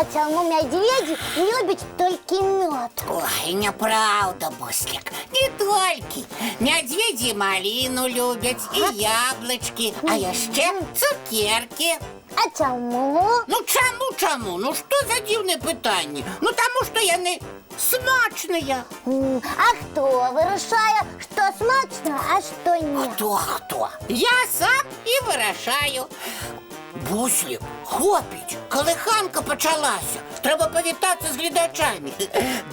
А чому медведі любять тільки мед? Ой, неправда, Буслик. Не тільки. Медведі малину люблять, і яблучки, а ще цукерки. А чому? Ну чому? Ну що за дивне питання? Ну тому що вони смачні. А хто вирішає, що смачно, а що ні? Хто? Я сам і вирішаю. Буслик, хопіть, колиханка почалася. Треба повітатися з глядачами.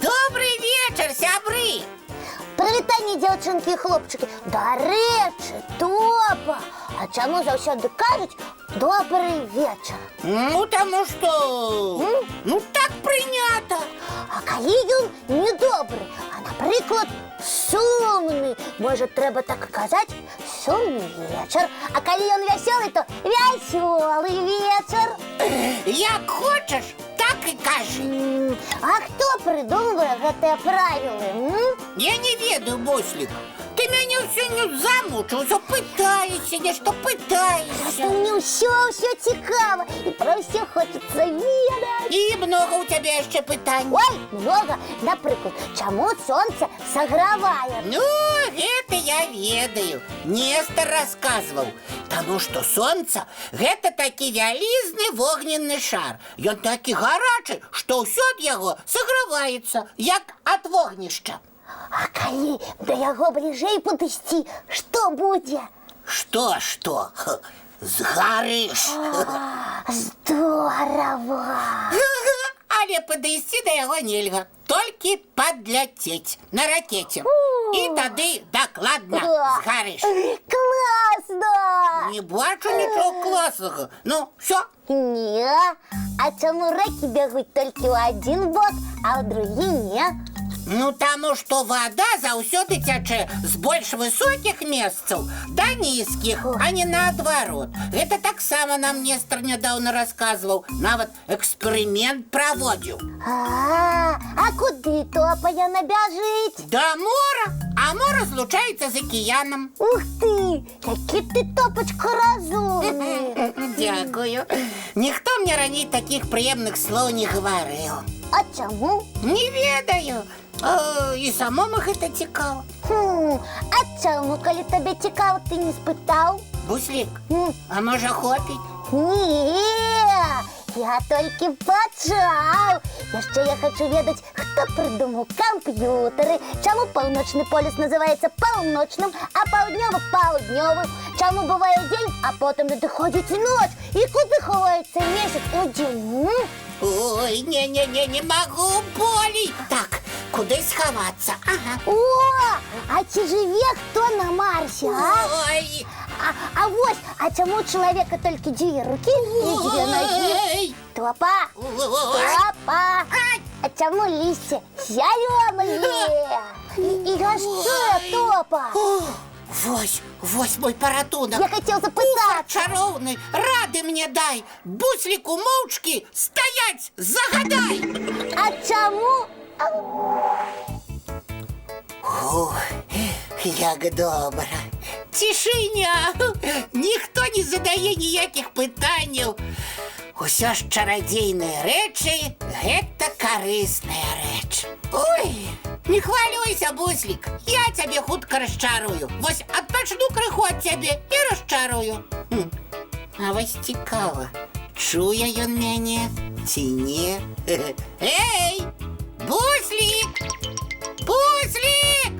Добрий вечір, сябри! Привітання, дівчинки і хлопчики. До речі, Топа. А чому завжди кажуть добрий вечір? Ну, тому що... Ну, так прийнято. А коли він недобрий, а, наприклад, сумний, може, треба так казати сумний вечір. А коли він веселий, то веселий вечір. Як хочеш, так і кажи. А хто придумує це правило? Я не ведаю, Буслик. Ти мене все не замучив, все питаєшся, нечто питаєшся. Мені все цікаво і про все хочеться відати. І много у тебе ще питань. Ой, много. Наприклад, чому сонце согреває? Ну, это я ведаю. Нестор рассказывал. Тому что солнце – это таки вялізний вогненный шар. Ён таки гарячий, что все от яго согревается, як от вогнища. А коли до яго ближей подойти, что будет? Что? Згариш. Здорово! Але подойти до яго нельга. Толькі подлететь на ракете. І тады докладно згариш. Классно! Не бачу нічого класного. Ну, все. Не, а чому реки бегут только в один бок, а в другий не? Ну, тому що вода заўсёды цячэ з больш высокіх месцаў да нізкіх, а не наадварот. Гэта таксама нам Нестор нядаўна расказваў, нават эксперымент праводзіў. А куды Топа яна бяжыць? Да мора, а море злучаецца з акіянам. Ух ты, які ты, Топачка, разумны. Дякую. Ніхто мне раней такіх прыемных слоў не гаварыў. А чаму? Не ведаю. І самому гэта цікава. А чаму, калі табе цікава, ты не спытаў? Буслик, а можа хопіць? Не, я толькі пачаў. Яшчэ я хочу ведаць, хто прыдумаў камп'ютары, чаму паўночны полюс называецца паўночным, а паўднёвы паўднёвым, чаму бывае дзень, а потым надыходзіць ноч, і куды хаваецца месяц у дзень? Ой, не могу болей. Так, куди сховаться? Ага. О, а ці жыве хто на Марсе, а? Ой. А вось, а чаму у чалавека толькі дзве рукі і дзве ногі? Ой. Топа! Топа! А чаму лісце зялёнае? І яшчэ, Топа! Вось мой паратунок. Я хотел запытацца. Чароўны, рады мне дай. Буслику моўчкі стаять, загадай. А чаму? Ух, як добра. Цішыня. Ніхто не задае ніякіх пытанняў. Усё ж чарадзейныя рэчы – гэта карысная рэч. Ой, не хвалюйся, Буслик, я цябе хутка расчарую. Вось адпачну крыху ад цябе і расчарую. А вось цікава, чуе ён мяне ці не? Эй, Буслик! Буслик!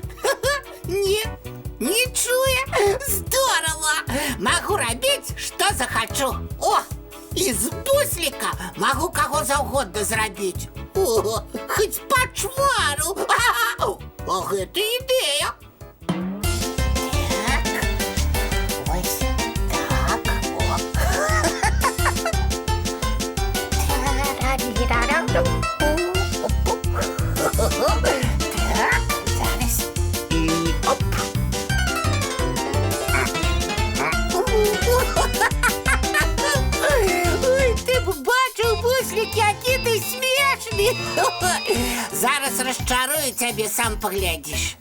Не чуе? Здорово! Могу рабіць, што захачу. О, из Буслика могу кого заўгодна зрабіць. О, хоть пачвару. А гэта ідэя. Так, ось так. Так, зараз. І оп. Ой, ти б бачив, Буслик, який ти смішний. Зараз розчарую тебе, сам поглядиш.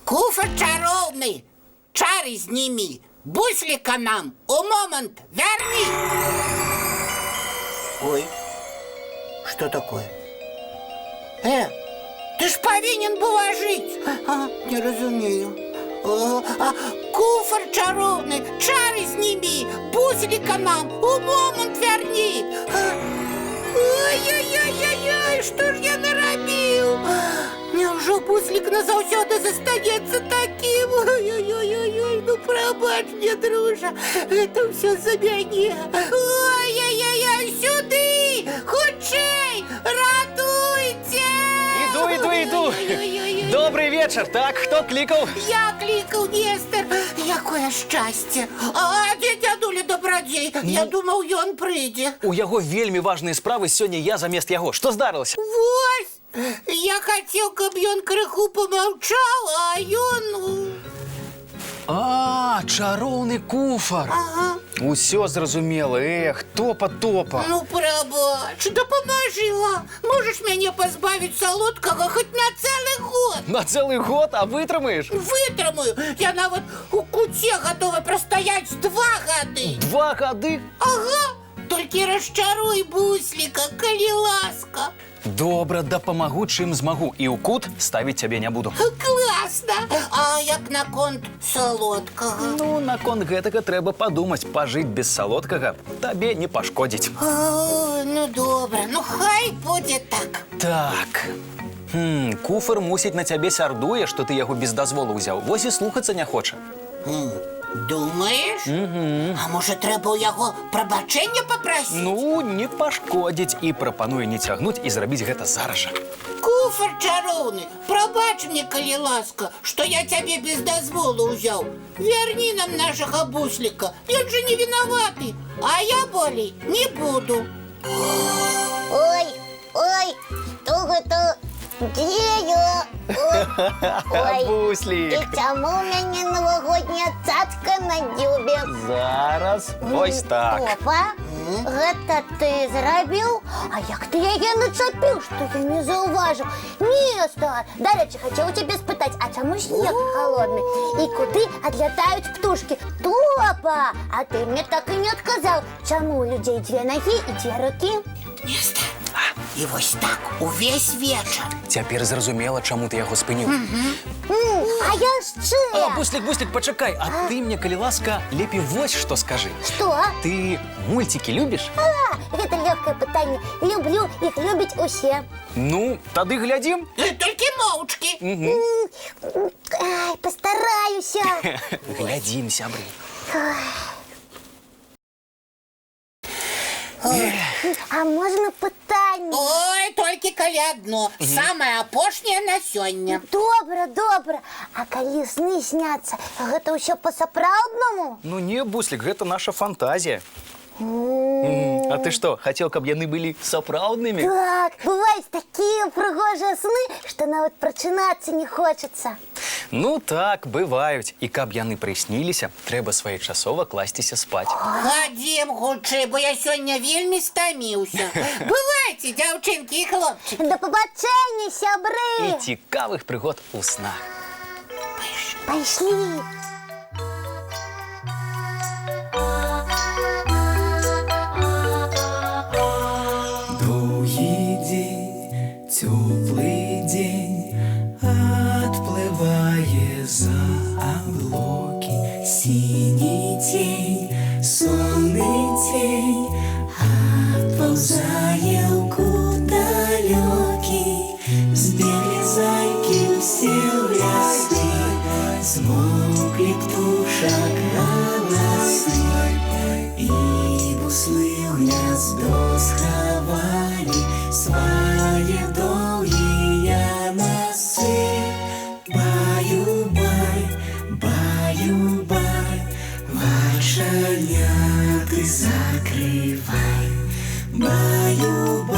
Куфер чаровний, чари зніми, Буслика нам у момент верни. Ой, Что такое? Ты ж повинен была жить. Не разумею. Куфар чаровный, чары сними, бузлика нам, умом он тверни. Ой-ой-ой-ой-ой, что ж я наробил? Няўжо бузлик назаўсёды застанецца таким? Ой-ой-ой-ой, ну прабач мне, дружа, это все за мяне. Ой-ой-ой, сюды, хутчэй, ратуйте! Иду. Ой-ой-ой. Добрый вечер. Так, кто кликал? Я кликал, Нестор. Якое шчасце. А дзе дзядуля добрадзей? Я думаў, ён прыйдзе. У яго вельмі важныя справы, сёння я замест яго. Што здарылася? Вось! Я хацеў, каб ён крыху помаўчаў, а ён... Чароўны куфар. Ага. Усё зразумела. Топа. Ну, прабач, дапамажыла. Можаш мяне пазбавіць салодкага хоць на цэлы год. На цэлы год, а вытрымаеш? Вытрымаю. Я нават у куце гатова прастаяць 2 гады. 2 гады? Ага. Толькі расчаруй бусліка, калі ласка. Добра, дапамагу, чым змагу. І ў кут ставіць цябе не буду. Класна! А як наконт салодкага? Ну, наконт гэтага трэба падумаць. Пажыць без салодкага табе не пашкодзіць. Ну, добра. Ну, хай будзе так. Так. Куфар мусіць на цябе сярдуе, што ты яго без дазволу ўзяў. Вось і слухацца не хоча. Думаеш? А можа, трэба ў яго прабачэння папрасіць? Ну, не пашкодзіць і прапануе не цягнуць і зрабіць гэта зараз жа. Куфар чароўны, прабач мне, калі ласка, што я цябе без дазволу ўзяў. Вярні нам нашага бусліка, ён жа не вінаваты, а я болей не буду. Ой, што гэта? Дзе я? Буслік. І чаму ў мяне навагодняя цацка на дзюбе? Зараз. Вось так. Опа, гэта ты зрабіў? А як ты яе начапіў, што я не заўважыў? Нестор, дарэчы, хацеў у цябе спытаць, а чаму снег халодны? І куды адлятаюць птушкі? Топа, а ты мне так і не адказаў. Чаму у людзей 2 нагі і 2 рукі? Нестор, і вось так увесь вечар. Цяпер зразумела, чаму ты яго спыніў. А яшчэ? Буслік, пачакай. А ты мне, калі ласка, лепей вось што скажы. Што? Ты мульцікі любіш? Гэта лёгкае пытанне. Люблю, іх любяць усе. Ну, тады глядзім. Толькі моўчкі. Ай, пастараюся. Глядзім, сябры. А можна пытанне? Ой, толькі калі адно. Самае апошняе на сёння. Добра. А калі сны сняцца, гэта ўсё па-сапраўднаму? Ну не, Буслік, гэта наша фантазія. А ты што, хацеў, каб яны былі сапраўднымі? Так, бываюць такія прыгожыя сны, што нават прачынацца не хочацца. Ну так, бываюць. І каб яны прысніліся, трэба своечасова класціся спаць. Хадзім хутчэй, бо я сёння вельмі стаміўся. Бывайце, дзяўчынкі і хлопчыкі. Да пабачэння, сябры! І цікавых прыгод у снах. Пайшлі! Теплый день отплывая за облаки, синий тень, сонный тень отползая в кут далекий, сбегли зайки все в лесу, смолкли птушек голосы, и буслы в гнездо сховали свои долгие носы. Баю-бай, вальшаня ты закрывай. Баю-бай.